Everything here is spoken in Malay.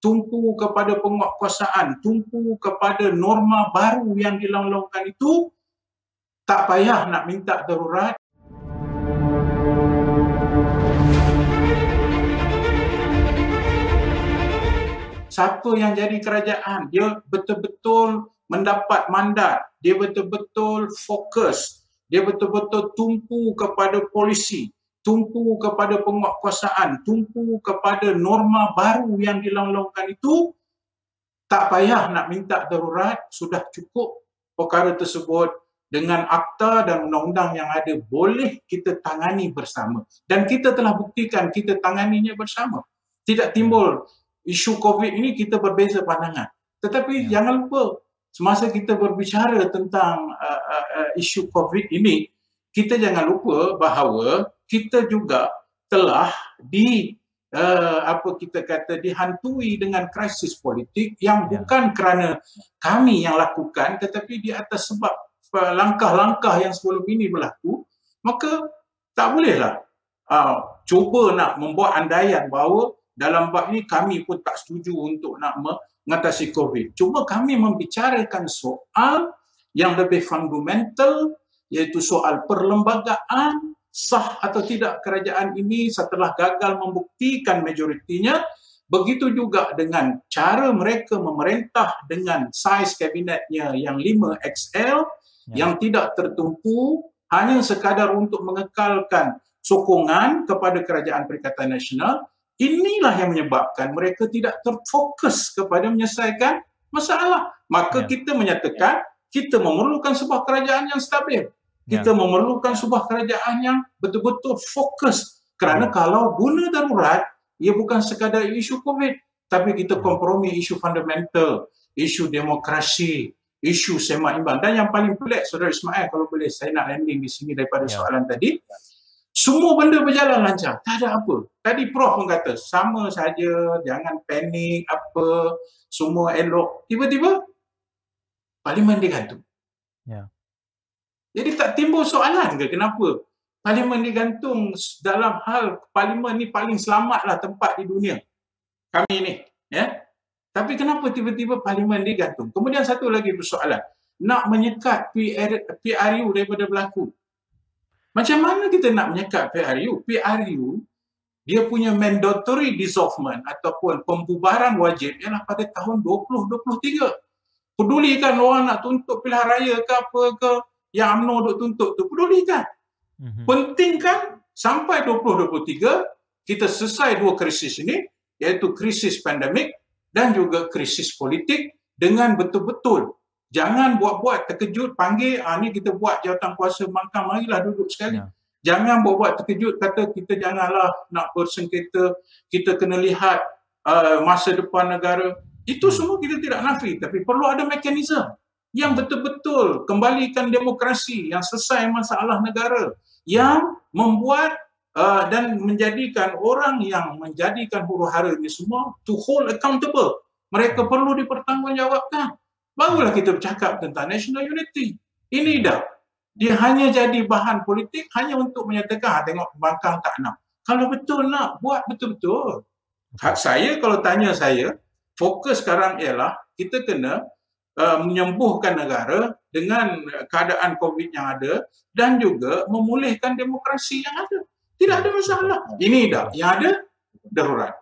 tumpu kepada penguatkuasaan, tumpu kepada norma baru yang dilong-longkan itu, tak payah nak minta darurat. Siapa yang jadi kerajaan, dia betul-betul mendapat mandat, dia betul-betul fokus, dia betul-betul tumpu kepada polisi, tumpu kepada penguatkuasaan, tumpu kepada norma baru yang dilong-longkan itu, tak payah nak minta darurat, sudah cukup perkara tersebut dengan akta dan undang-undang yang ada boleh kita tangani bersama. Dan kita telah buktikan kita tanganinya bersama. Tidak timbul isu COVID ini kita berbeza pandangan. Tetapi jangan lupa, semasa kita berbicara tentang isu COVID ini, kita jangan lupa bahawa kita juga telah dihantui dengan krisis politik yang bukan kerana kami yang lakukan, tetapi di atas sebab langkah-langkah yang sebelum ini berlaku. Maka tak bolehlah cuba nak membuat andaian bahawa dalam bab ini kami pun tak setuju untuk nak mengatasi COVID. Cuma kami membicarakan soal yang lebih fundamental, iaitu soal perlembagaan, sah atau tidak kerajaan ini setelah gagal membuktikan majoritinya. Begitu juga dengan cara mereka memerintah dengan saiz kabinetnya yang 5XL, yang tidak tertumpu hanya sekadar untuk mengekalkan sokongan kepada Kerajaan Perikatan Nasional. Inilah yang menyebabkan mereka tidak terfokus kepada menyelesaikan masalah. Maka kita menyatakan kita memerlukan sebuah kerajaan yang stabil. Kita memerlukan sebuah kerajaan yang betul-betul fokus. Kerana kalau guna darurat, ia bukan sekadar isu COVID, tapi kita kompromi isu fundamental, isu demokrasi, isu seimbang. Dan yang paling pelik, Saudara Ismail, kalau boleh saya nak landing di sini daripada soalan tadi, semua benda berjalan lancar, tak ada apa. Tadi Prof pun kata, sama saja, jangan panik, apa, semua elok. Tiba-tiba, Parlimen digantung. Jadi tak timbul soalan ke kenapa Parlimen digantung dalam hal Parlimen ni paling selamatlah tempat di dunia kami ni. Tapi kenapa tiba-tiba Parlimen digantung? Kemudian satu lagi persoalan, nak menyekat PRU daripada berlaku. Macam mana kita nak menyekat PRU? PRU, dia punya mandatory dissolvement ataupun pembubaran wajib ialah pada tahun 2023. Pedulikan orang nak tuntut pilihan raya ke apa ke, yang UMNO duk tuntut tu, pedulikan. Pentingkan sampai 2023 kita selesai dua krisis ini, iaitu krisis pandemik dan juga krisis politik dengan betul-betul. Jangan buat-buat terkejut, panggil, ni kita buat jawatan kuasa bangkang, marilah duduk sekali. Jangan buat-buat terkejut, kata kita janganlah nak bersengketa, kita kena lihat masa depan negara. Itu semua kita tidak nafi, tapi perlu ada mekanisme yang betul-betul kembalikan demokrasi, yang selesai masalah negara, yang membuat dan menjadikan orang yang menjadikan huru-hara ini semua to hold accountable. Mereka perlu dipertanggungjawabkan. Barulah kita bercakap tentang national unity. Ini dah. Dia hanya jadi bahan politik hanya untuk menyatakan, tengok pembangkang tak nak. Kalau betul nak, buat betul-betul. Hak saya, kalau tanya saya, fokus sekarang ialah kita kena menyembuhkan negara dengan keadaan COVID yang ada dan juga memulihkan demokrasi yang ada. Tidak ada masalah. Ini dah. Yang ada, darurat.